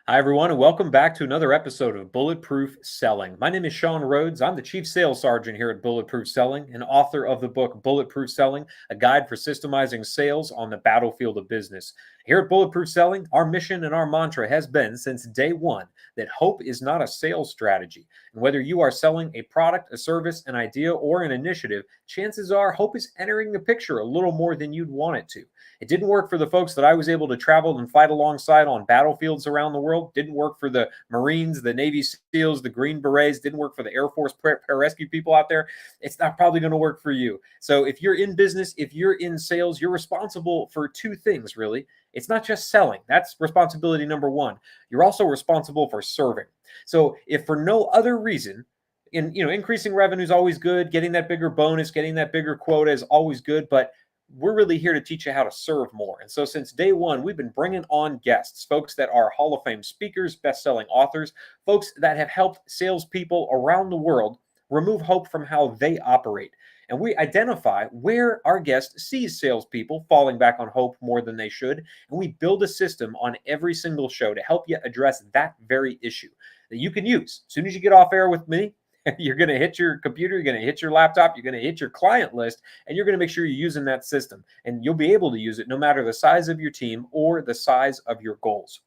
Hi, everyone, and welcome back to another episode of Bulletproof Selling. My name is Sean Rhodes. I'm the Chief Sales Sergeant here at Bulletproof Selling and author of the book Bulletproof Selling, a guide for systemizing sales on the battlefield of business. Here at Bulletproof Selling, our mission and our mantra has been since day one that hope is not a sales strategy. And whether you are selling a product, a service, an idea, or an initiative, chances are hope is entering the picture a little more than you'd want it to. It didn't work for the folks that I was able to travel and fight alongside on battlefields around the world. Didn't work for the Marines, the Navy SEALs, the Green Berets. Didn't work for the Air Force pararescue people out there. It's not probably going to work for you. So if you're in business, if you're in sales, you're responsible for two things, really. It's not just selling. That's responsibility number one. You're also responsible for serving. So if for no other reason, increasing revenue is always good. Getting that bigger bonus, getting that bigger quota is always good. But we're really here to teach you how to serve more. And so since day one, we've been bringing on guests, folks that are Hall of Fame speakers, best-selling authors, folks that have helped salespeople around the world remove hope from how they operate. And we identify where our guest sees salespeople falling back on hope more than they should. And we build a system on every single show to help you address that very issue that you can use. As soon as you get off air with me, you're going to hit your computer, you're going to hit your laptop, you're going to hit your client list, and you're going to make sure you're using that system. And you'll be able to use it no matter the size of your team or the size of your goals.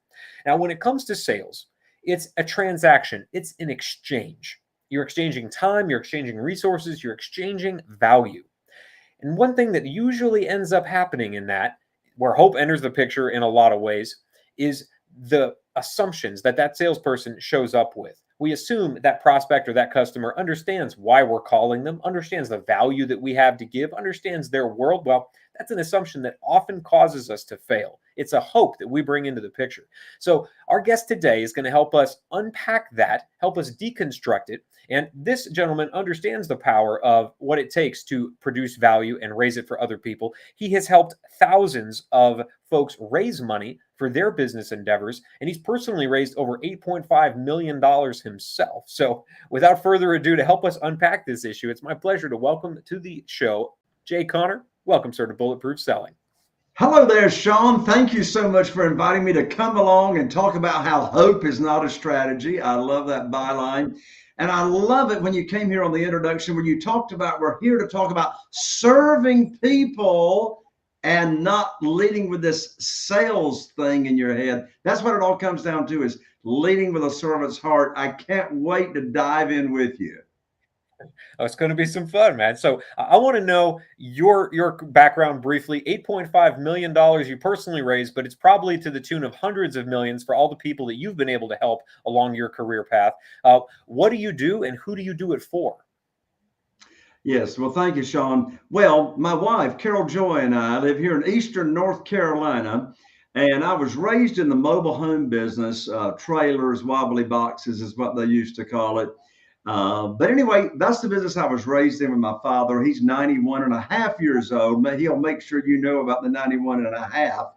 Now, when it comes to sales, it's a transaction. It's an exchange. You're exchanging time, you're exchanging resources, you're exchanging value. And one thing that usually ends up happening in that, where hope enters the picture in a lot of ways, is the assumptions that salesperson shows up with. We assume that prospect or that customer understands why we're calling them, understands the value that we have to give, understands their world. Well, that's an assumption that often causes us to fail. It's a hope that we bring into the picture. So our guest today is going to help us unpack that, help us deconstruct it. And this gentleman understands the power of what it takes to produce value and raise it for other people. He has helped thousands of folks raise money for their business endeavors, and he's personally raised over $8.5 million himself. So without further ado, to help us unpack this issue, it's my pleasure to welcome to the show, Jay Connor. Welcome, sir, to Bulletproof Selling. Hello there, Sean. Thank you so much for inviting me to come along and talk about how hope is not a strategy. I love that byline. And I love it when you came here on the introduction where you talked about we're here to talk about serving people and not leading with this sales thing in your head. That's what it all comes down to, is leading with a servant's heart. I can't wait to dive in with you. Oh, it's going to be some fun, man. So I want to know your background briefly. $8.5 million you personally raised, but it's probably to the tune of hundreds of millions for all the people that you've been able to help along your career path. What do you do and who do you do it for? Yes, well, thank you, Sean. Well, my wife, Carol Joy, and I live here in Eastern North Carolina, and I was raised in the mobile home business. Trailers, wobbly boxes is what they used to call it. But anyway, that's the business I was raised in with my father. He's 91 and a half years old. He'll make sure you know about the 91 and a half.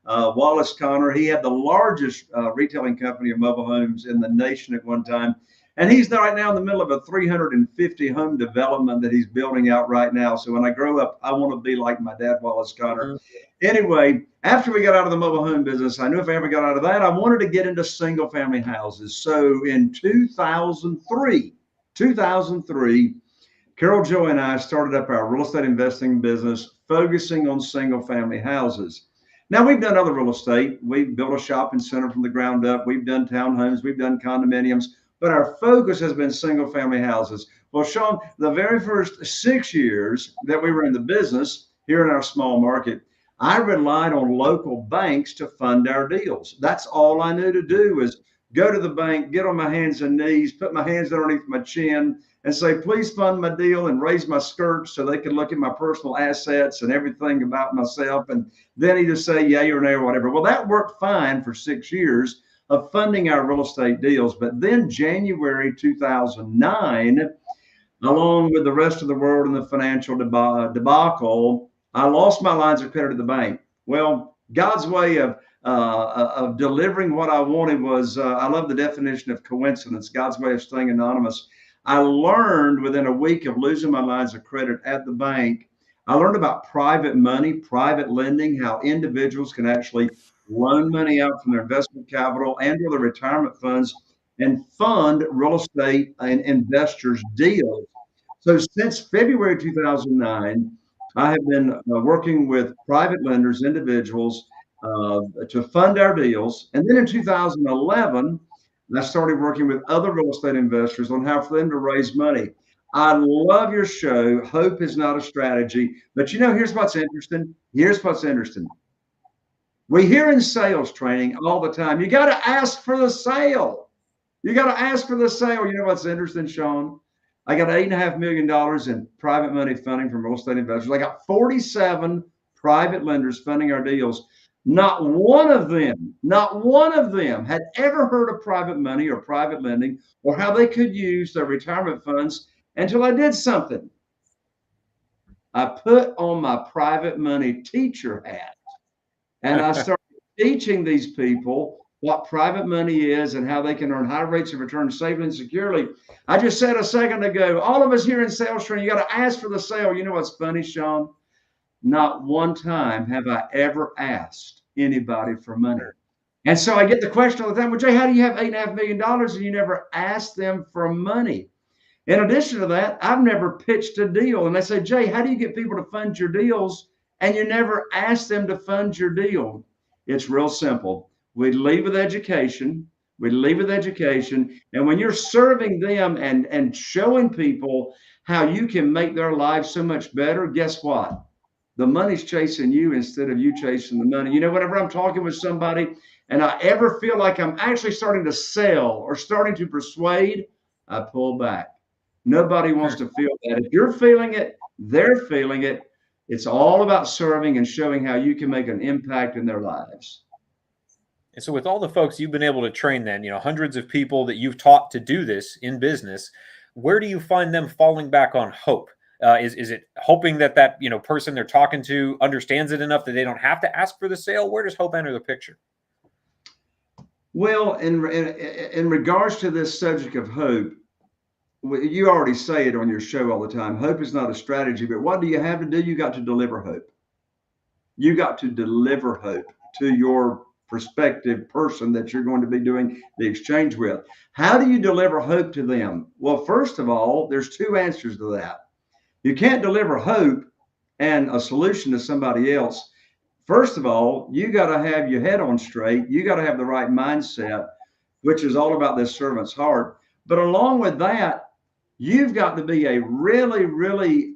Wallace Connor, he had the largest retailing company of mobile homes in the nation at one time. And he's right now in the middle of a 350 home development that he's building out right now. So when I grow up, I want to be like my dad, Wallace Connor. Anyway, after we got out of the mobile home business, I knew if I ever got out of that, I wanted to get into single family houses. So in 2003, Carol Joy and I started up our real estate investing business, focusing on single family houses. Now, we've done other real estate. We've built a shopping center from the ground up. We've done townhomes. We've done condominiums. But our focus has been single family houses. Well, Sean, the very first 6 years that we were in the business here in our small market, I relied on local banks to fund our deals. That's all I knew to do was go to the bank, get on my hands and knees, put my hands underneath my chin and say, please fund my deal, and raise my skirts so they could look at my personal assets and everything about myself. And then either say yay or nay or whatever. Well, that worked fine for 6 years of funding our real estate deals. But then January 2009, along with the rest of the world in the financial debacle, I lost my lines of credit at the bank. Well, God's way of delivering what I wanted was, I love the definition of coincidence, God's way of staying anonymous. I learned within a week of losing my lines of credit at the bank, I learned about private money, private lending, how individuals can actually loan money out from their investment capital and or their retirement funds and fund real estate and investors deals. So since February 2009, I have been working with private lenders, individuals, to fund our deals. And then in 2011, I started working with other real estate investors on how for them to raise money. I love your show. Hope is not a strategy. But here's what's interesting. Here's what's interesting. We hear in sales training all the time, you got to ask for the sale. You got to ask for the sale. You know what's interesting, Sean? I got $8.5 million in private money funding from real estate investors. I got 47 private lenders funding our deals. Not one of them had ever heard of private money or private lending or how they could use their retirement funds until I did something. I put on my private money teacher hat and I started teaching these people what private money is and how they can earn high rates of return safely and securely. I just said a second ago, all of us here in sales training, you got to ask for the sale. You know what's funny, Sean? Not one time have I ever asked anybody for money. And so I get the question all the time, well, Jay, how do you have $8.5 million and you never ask them for money? In addition to that, I've never pitched a deal. And they say, Jay, how do you get people to fund your deals and you never ask them to fund your deal? It's real simple. We lead with education. And when you're serving them and showing people how you can make their lives so much better, guess what? The money's chasing you instead of you chasing the money. Whenever I'm talking with somebody and I ever feel like I'm actually starting to sell or starting to persuade, I pull back. Nobody wants to feel that. If you're feeling it, they're feeling it. It's all about serving and showing how you can make an impact in their lives. And so with all the folks you've been able to train then, hundreds of people that you've taught to do this in business, where do you find them falling back on hope? Is it hoping that person they're talking to understands it enough that they don't have to ask for the sale? Where does hope enter the picture? Well, in regards to this subject of hope, you already say it on your show all the time. Hope is not a strategy, but what do you have to do? You got to deliver hope. You got to deliver hope to your prospective person that you're going to be doing the exchange with. How do you deliver hope to them? Well, first of all, there's two answers to that. You can't deliver hope and a solution to somebody else. First of all, you got to have your head on straight. You got to have the right mindset, which is all about this servant's heart. But along with that, you've got to be a really, really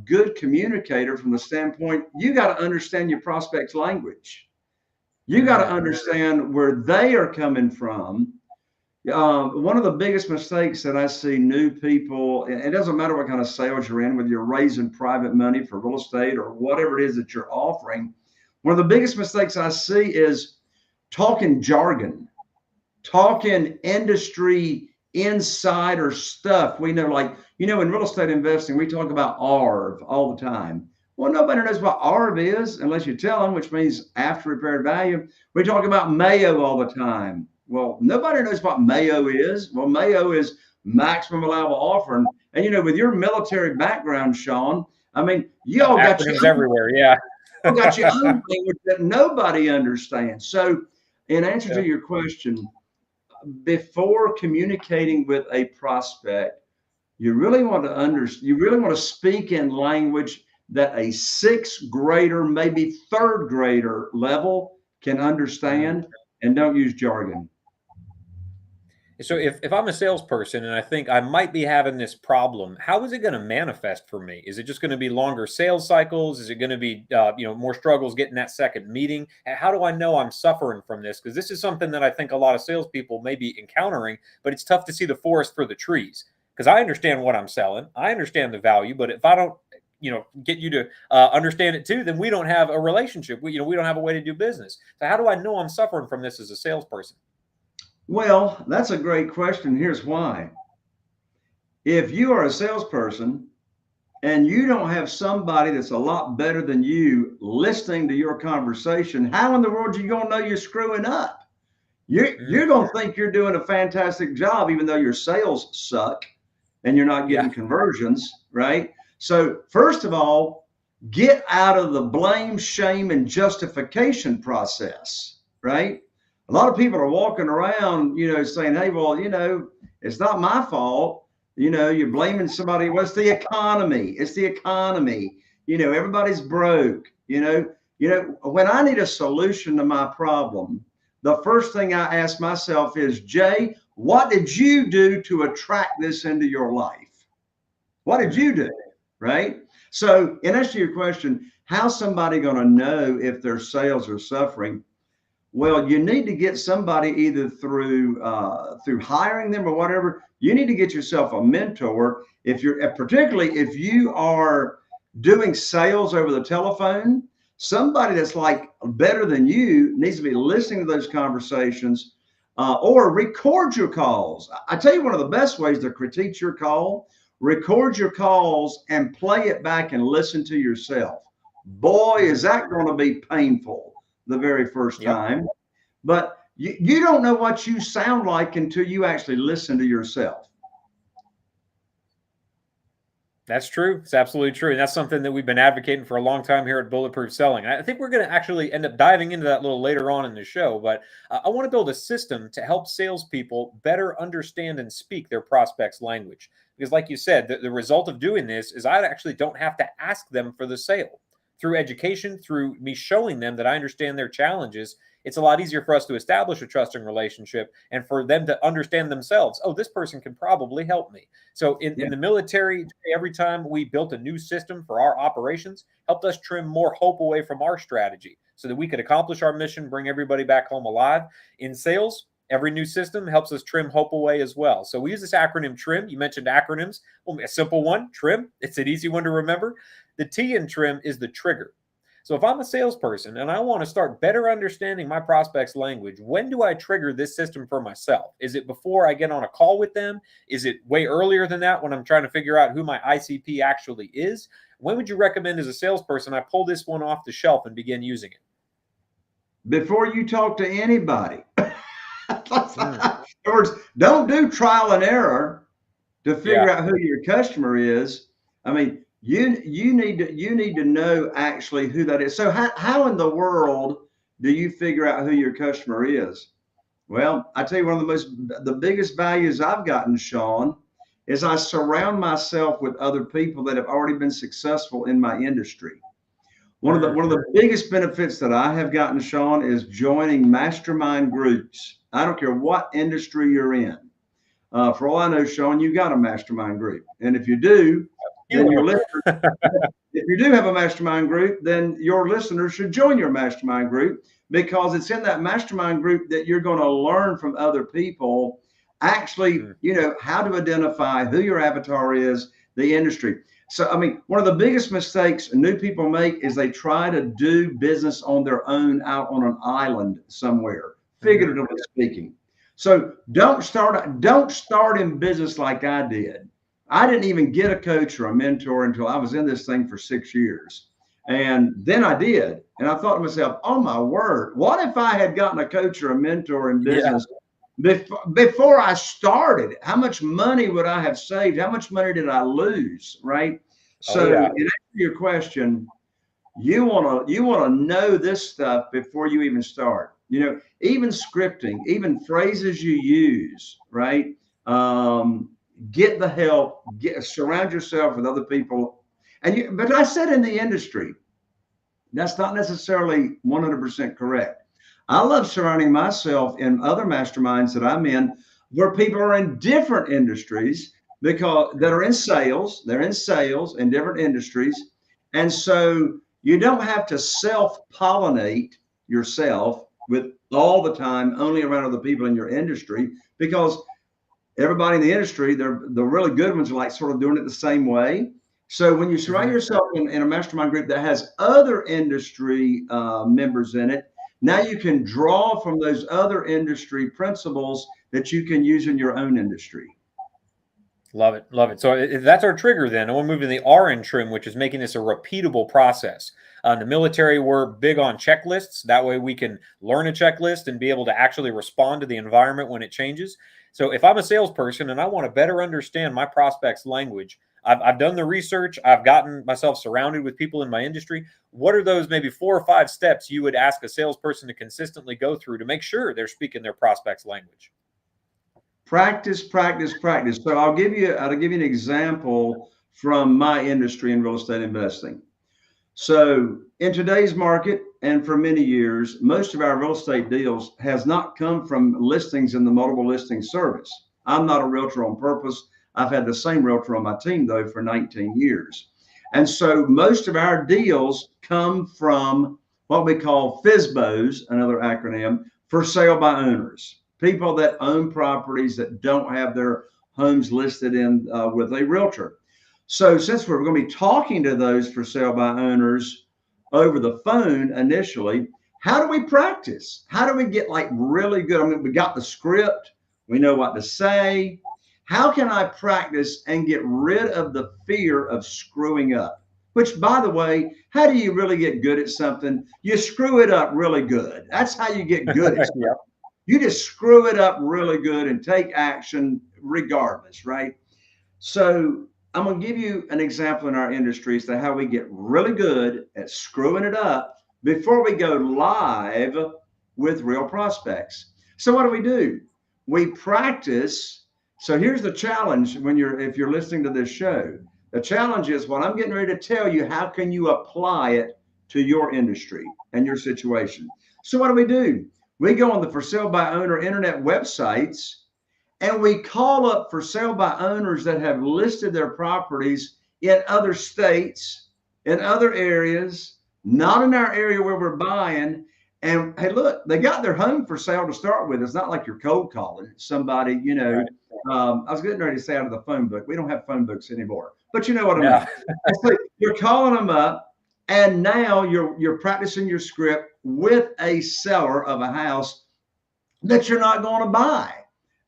good communicator from the standpoint, you got to understand your prospect's language. You got to understand where they are coming from. One of the biggest mistakes that I see new people, it doesn't matter what kind of sales you're in, whether you're raising private money for real estate or whatever it is that you're offering, one of the biggest mistakes I see is talking jargon, talking industry insider stuff. We know, in real estate investing, we talk about ARV all the time. Well, nobody knows what ARV is unless you tell them, which means after repaired value. We talk about Mayo all the time. Well, nobody knows what Mayo is. Well, Mayo is maximum allowable offer. And with your military background, Sean, I mean, you all got acronyms everywhere. Yeah. You got your own language that nobody understands. So in answer to your question, before communicating with a prospect, you really want to speak in language that a sixth grader, maybe third grader level can understand, and don't use jargon. So if I'm a salesperson and I think I might be having this problem, how is it going to manifest for me? Is it just going to be longer sales cycles? Is it going to be more struggles getting that second meeting? And how do I know I'm suffering from this? Because this is something that I think a lot of salespeople may be encountering, but it's tough to see the forest for the trees. Because I understand what I'm selling, I understand the value, but if I don't get you to understand it too, then we don't have a relationship. We don't have a way to do business. So how do I know I'm suffering from this as a salesperson? Well, that's a great question. Here's why. If you are a salesperson and you don't have somebody that's a lot better than you listening to your conversation, how in the world are you going to know you're screwing up? You're going to think you're doing a fantastic job, even though your sales suck and you're not getting conversions, right? So first of all, Get out of the blame, shame, and justification process, right? A lot of people are walking around, saying, hey, well, it's not my fault. You're blaming somebody. What's the economy? It's the economy. Everybody's broke. When I need a solution to my problem, the first thing I ask myself is, Jay, what did you do to attract this into your life? What did you do? Right? So, in answer to your question, how's somebody going to know if their sales are suffering? Well, you need to get somebody either through hiring them or whatever. You need to get yourself a mentor. Particularly if you are doing sales over the telephone, somebody that's like better than you needs to be listening to those conversations, or record your calls. I tell you, one of the best ways to critique your call: record your calls and play it back and listen to yourself. Boy, is that going to be painful the very first time. But you don't know what you sound like until you actually listen to yourself. That's true. It's absolutely true. And that's something that we've been advocating for a long time here at Bulletproof Selling. I think we're going to actually end up diving into that a little later on in the show. But I want to build a system to help salespeople better understand and speak their prospects' language. Because like you said, the result of doing this is I actually don't have to ask them for the sale. Through education, through me showing them that I understand their challenges, it's a lot easier for us to establish a trusting relationship and for them to understand themselves. Oh, this person can probably help me. So in the military, every time we built a new system for our operations, helped us trim more hope away from our strategy so that we could accomplish our mission, bring everybody back home alive. In sales, every new system helps us trim hope away as well. So we use this acronym TRIM. You mentioned acronyms. Well, a simple one, TRIM. It's an easy one to remember. The T in TRIM is the trigger. So if I'm a salesperson and I want to start better understanding my prospect's language, when do I trigger this system for myself? Is it before I get on a call with them? Is it way earlier than that when I'm trying to figure out who my ICP actually is? When would you recommend as a salesperson I pull this one off the shelf and begin using it? Before you talk to anybody. In other words, don't do trial and error to figure out who your customer is. I mean, you need to know actually who that is. So how in the world do you figure out who your customer is? Well, I tell you, one of the biggest values I've gotten, Sean, is I surround myself with other people that have already been successful in my industry. One of the biggest benefits that I have gotten, Sean, is joining mastermind groups. I don't care what industry you're in. For all I know, Sean, you got a mastermind group, and if you do, then your listeners, if you do have a mastermind group, then your listeners should join your mastermind group, because it's in that mastermind group that you're going to learn from other people, actually, how to identify who your avatar is, the industry. So, I mean, one of the biggest mistakes new people make is they try to do business on their own out on an island somewhere, figuratively speaking. So don't start in business like I did. I didn't even get a coach or a mentor until I was in this thing for 6 years. And then I did. And I thought to myself, oh my word, what if I had gotten a coach or a mentor in business before I started? How much money would I have saved? How much money did I lose? Right. So in answer to your question, you want to know this stuff before you even start. Even scripting, even phrases you use, right? Get the help, surround yourself with other people. But I said in the industry, that's not necessarily 100% correct. I love surrounding myself in other masterminds that I'm in where people are in different industries, because that are in sales. They're in sales in different industries. And so you don't have to self-pollinate yourself with all the time only around other people in your industry, because everybody in the industry, the really good ones are like sort of doing it the same way. So when you surround yourself in a mastermind group that has other industry members in it, now you can draw from those other industry principles that you can use in your own industry. Love it. Love it. So if that's our trigger then, and we'll move to the R in TRIM, which is making this a repeatable process. In the military, we're big on checklists. That way we can learn a checklist and be able to actually respond to the environment when it changes. So if I'm a salesperson and I want to better understand my prospect's language, I've done the research. I've gotten myself surrounded with people in my industry. What are those maybe 4 or 5 steps you would ask a salesperson to consistently go through to make sure they're speaking their prospect's language? Practice, practice, practice. So I'll give you an example from my industry in real estate investing. So in today's market, and for many years, most of our real estate deals has not come from listings in the multiple listing service. I'm not a realtor on purpose. I've had the same realtor on my team though for 19 years. And so most of our deals come from what we call FSBOs, another acronym for sale by owners, people that own properties that don't have their homes listed in with a realtor. So since we're going to be talking to those for sale by owners over the phone initially, how do we practice? How do we get like really good? I mean, we got the script, we know what to say. How can I practice and get rid of the fear of screwing up? Which, by the way, how do you really get good at something? You screw it up really good. That's how you get good at something. Yep. You just screw it up really good and take action regardless, right? So I'm going to give you an example in our industry as to how we get really good at screwing it up before we go live with real prospects. So what do? We practice. So here's the challenge if you're listening to this show. The challenge is what I'm getting ready to tell you. How can you apply it to your industry and your situation? So what do? We go on the for sale by owner internet websites and we call up for sale by owners that have listed their properties in other states, in other areas, not in our area where we're buying. And hey, look, they got their home for sale to start with. It's not like you're cold calling somebody, you know. Right. I was getting ready to say out of the phone book. We don't have phone books anymore, but you know what I Yeah. mean. So you're calling them up, and now you're practicing your script with a seller of a house that you're not going to buy.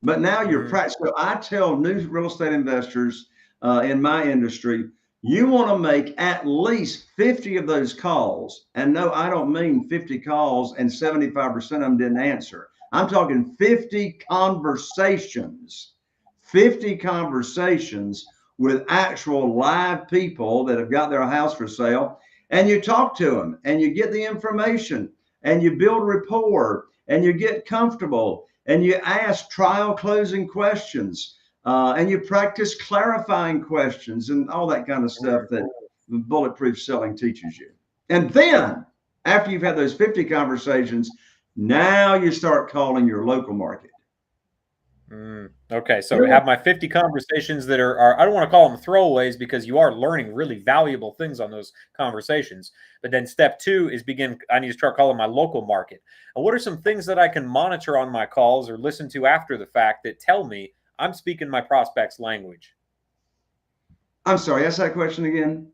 But now you're practicing. So I tell new real estate investors in my industry, you want to make at least 50 of those calls. And no, I don't mean 50 calls and 75% of them didn't answer. I'm talking 50 conversations, 50 conversations with actual live people that have got their house for sale. And you talk to them and you get the information and you build rapport and you get comfortable and you ask trial closing questions. And you practice clarifying questions and all that kind of stuff that bulletproof selling teaches you. And then after you've had those 50 conversations, now you start calling your local market. Okay, so have my 50 conversations that are I don't want to call them throwaways because you are learning really valuable things on those conversations. But then step 2 is I need to start calling my local market. And what are some things that I can monitor on my calls or listen to after the fact that tell me I'm speaking my prospect's language? I'm sorry, ask that question again.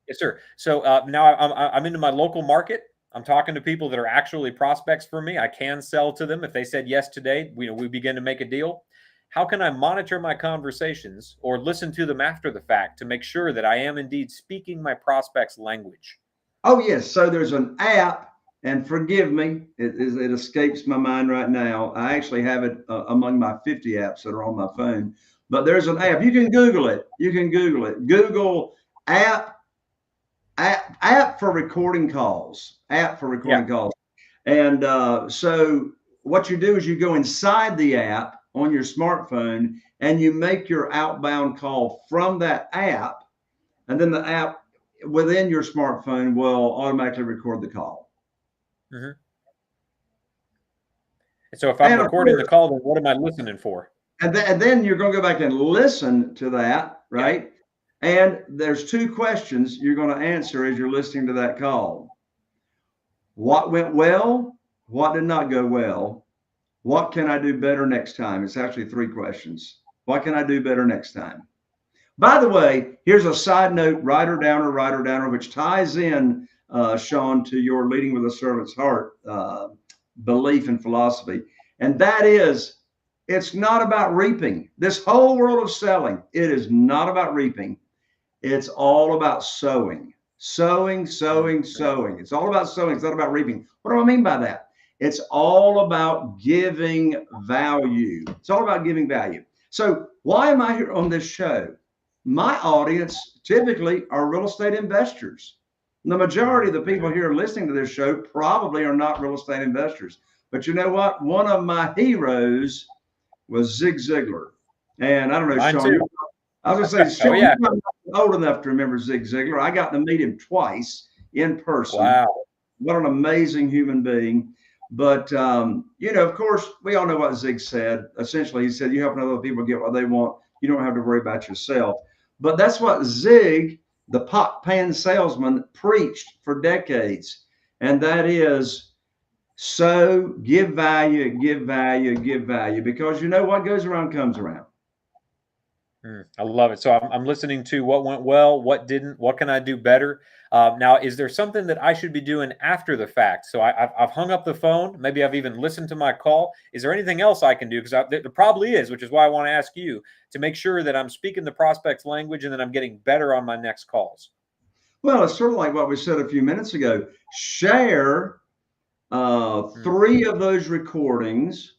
Yes, sir. So now I'm into my local market. I'm talking to people that are actually prospects for me. I can sell to them if they said yes today. We begin to make a deal. How can I monitor my conversations or listen to them after the fact to make sure that I am indeed speaking my prospect's language? Oh, yes. So there's an app, and forgive me, it escapes my mind right now. I actually have it among my 50 apps that are on my phone. But there's an app. You can Google it. Google app for recording calls. App for recording calls. And so what you do is you go inside the app on your smartphone and you make your outbound call from that app, and then the app within your smartphone will automatically record the call. And so if I'm recording the call, then what am I listening for? And then you're going to go back and listen to that, right? Yeah. And there's 2 questions you're going to answer as you're listening to that call. What went well? What did not go well? What can I do better next time? It's actually 3 questions. What can I do better next time? By the way, here's a side note, writer downer, which ties in, Sean, to your leading with a servant's heart belief and philosophy. And that is, it's not about reaping. This whole world of selling, it is not about reaping. It's all about sowing. Sowing. It's all about sowing. It's not about reaping. What do I mean by that? It's all about giving value. It's all about giving value. So why am I here on this show? my audience typically are real estate investors. The majority of the people here listening to this show probably are not real estate investors. But you know what? One of my heroes was Zig Ziglar. And I don't know, Mine Sean, too. I was going to say, Oh Sean, yeah. you're not old enough to remember Zig Ziglar. I got to meet him twice in person. Wow. What an amazing human being. But, of course, we all know what Zig said. Essentially, he said, you help other people get what they want. You don't have to worry about yourself. But that's what Zig, the pot pan salesman, preached for decades. And that is, so give value, give value, give value, because you know what goes around comes around. I love it. So I'm listening to what went well, what didn't, what can I do better? Now, is there something that I should be doing after the fact? So I've hung up the phone. Maybe I've even listened to my call. Is there anything else I can do? Because there probably is, which is why I want to ask you to make sure that I'm speaking the prospect's language and that I'm getting better on my next calls. Well, it's sort of like what we said a few minutes ago. Share Mm, 3 of those recordings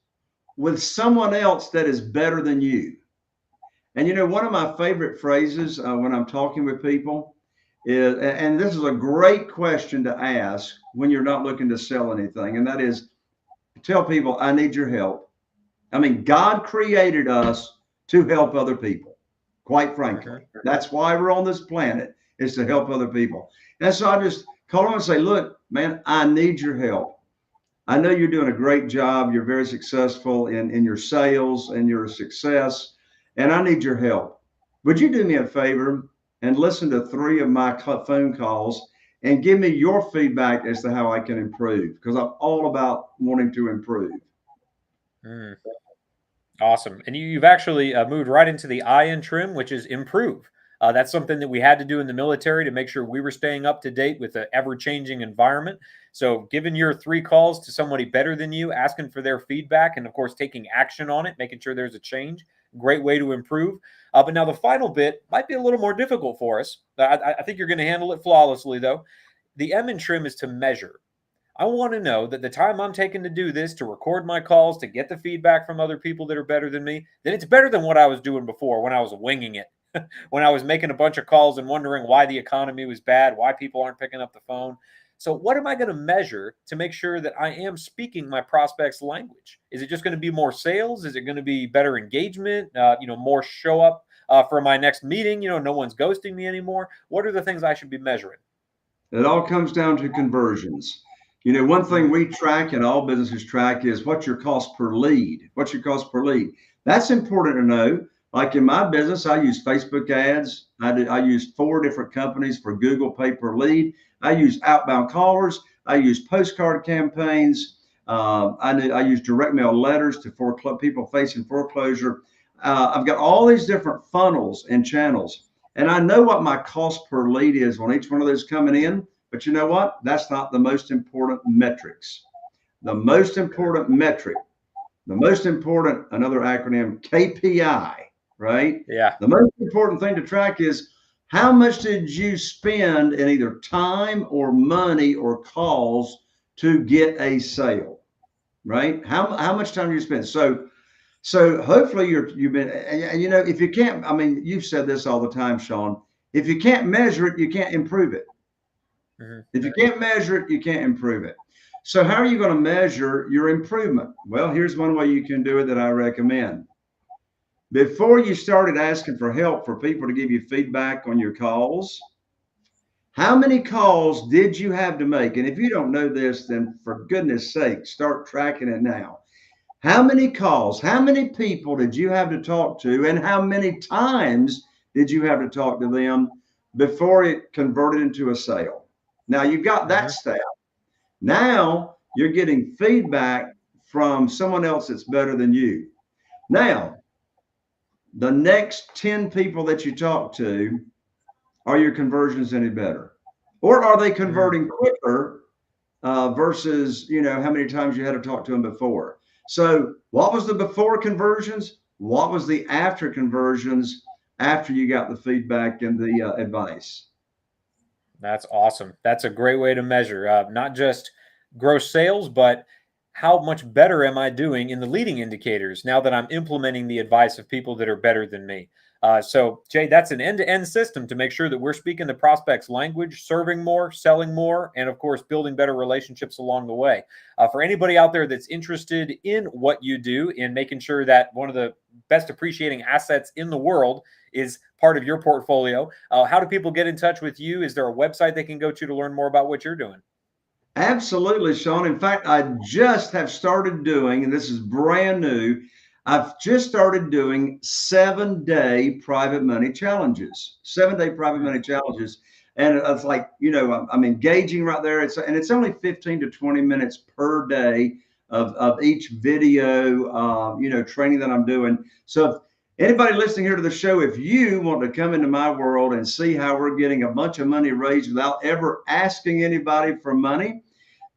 with someone else that is better than you. And one of my favorite phrases when I'm talking with people is, and this is a great question to ask when you're not looking to sell anything, and that is, tell people, I need your help. I mean, God created us to help other people, quite frankly. That's why we're on this planet, is to help other people. And so I just call them and say, look, man, I need your help. I know you're doing a great job. You're very successful in your sales and your success, and I need your help. Would you do me a favor and listen to 3 of my phone calls and give me your feedback as to how I can improve? Because I'm all about wanting to improve. mm. Awesome. And you've actually moved right into the I in trim, which is improve. That's something that we had to do in the military to make sure we were staying up to date with the ever-changing environment. So giving your 3 calls to somebody better than you, asking for their feedback, and of course, taking action on it, making sure there's a change. Great way to improve. But now the final bit might be a little more difficult for us. I think you're going to handle it flawlessly, though. The M in trim is to measure. I want to know that the time I'm taking to do this, to record my calls, to get the feedback from other people that are better than me, that it's better than what I was doing before when I was winging it, when I was making a bunch of calls and wondering why the economy was bad, why people aren't picking up the phone. So what am I going to measure to make sure that I am speaking my prospects' language? Is it just going to be more sales? Is it going to be better engagement? More show up for my next meeting? No one's ghosting me anymore. What are the things I should be measuring? It all comes down to conversions. One thing we track and all businesses track is what's your cost per lead? What's your cost per lead? That's important to know. Like in my business, I use Facebook ads. I use 4 different companies for Google pay per lead. I use outbound callers. I use postcard campaigns. I use direct mail letters to people facing foreclosure. I've got all these different funnels and channels, and I know what my cost per lead is on each one of those coming in. But you know what? That's not the most important metrics. The most important metric, another acronym, KPI, right? Yeah. The most important thing to track is how much did you spend in either time or money or calls to get a sale, right? How much time do you spend? So hopefully you've been, and if you can't, I mean, you've said this all the time, Sean, if you can't measure it, you can't improve it. If you can't measure it, you can't improve it. So how are you going to measure your improvement? Well, here's one way you can do it that I recommend. Before you started asking for help for people to give you feedback on your calls, how many calls did you have to make? And if you don't know this, then for goodness sake, start tracking it now. How many calls, how many people did you have to talk to, and how many times did you have to talk to them before it converted into a sale? Now you've got that step. Now you're getting feedback from someone else that's better than you. Now, the next 10 people that you talk to, are your conversions any better? Or are they converting quicker versus, how many times you had to talk to them before? So what was the before conversions? What was the after conversions after you got the feedback and the advice? That's awesome. That's a great way to measure not just gross sales, but how much better am I doing in the leading indicators now that I'm implementing the advice of people that are better than me. So, Jay, that's an end-to-end system to make sure that we're speaking the prospect's language, serving more, selling more, and of course, building better relationships along the way. For anybody out there that's interested in what you do, in making sure that one of the best appreciating assets in the world is part of your portfolio, how do people get in touch with you? Is there a website they can go to learn more about what you're doing? Absolutely, Sean. In fact, I just have started doing, and this is brand new, I've just started doing 7-day private money challenges, 7-day private money challenges. And it's like, I'm engaging right there. It's only 15 to 20 minutes per day of each video, training that I'm doing. So if anybody listening here to the show, if you want to come into my world and see how we're getting a bunch of money raised without ever asking anybody for money,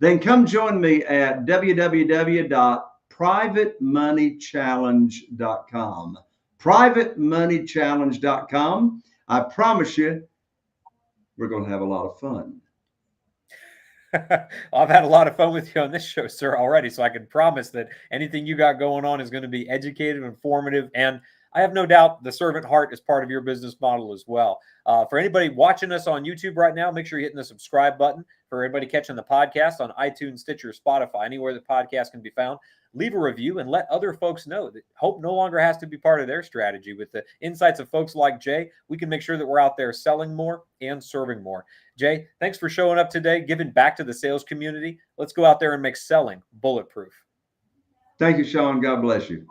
then come join me at www.privatemoneychallenge.com. Privatemoneychallenge.com. I promise you, we're going to have a lot of fun. I've had a lot of fun with you on this show, sir, already. So I can promise that anything you got going on is going to be educative, informative, and I have no doubt the servant heart is part of your business model as well. For anybody watching us on YouTube right now, make sure you're hitting the subscribe button. For everybody catching the podcast on iTunes, Stitcher, Spotify, anywhere the podcast can be found, leave a review and let other folks know that hope no longer has to be part of their strategy. With the insights of folks like Jay, we can make sure that we're out there selling more and serving more. Jay, thanks for showing up today, giving back to the sales community. Let's go out there and make selling bulletproof. Thank you, Sean. God bless you.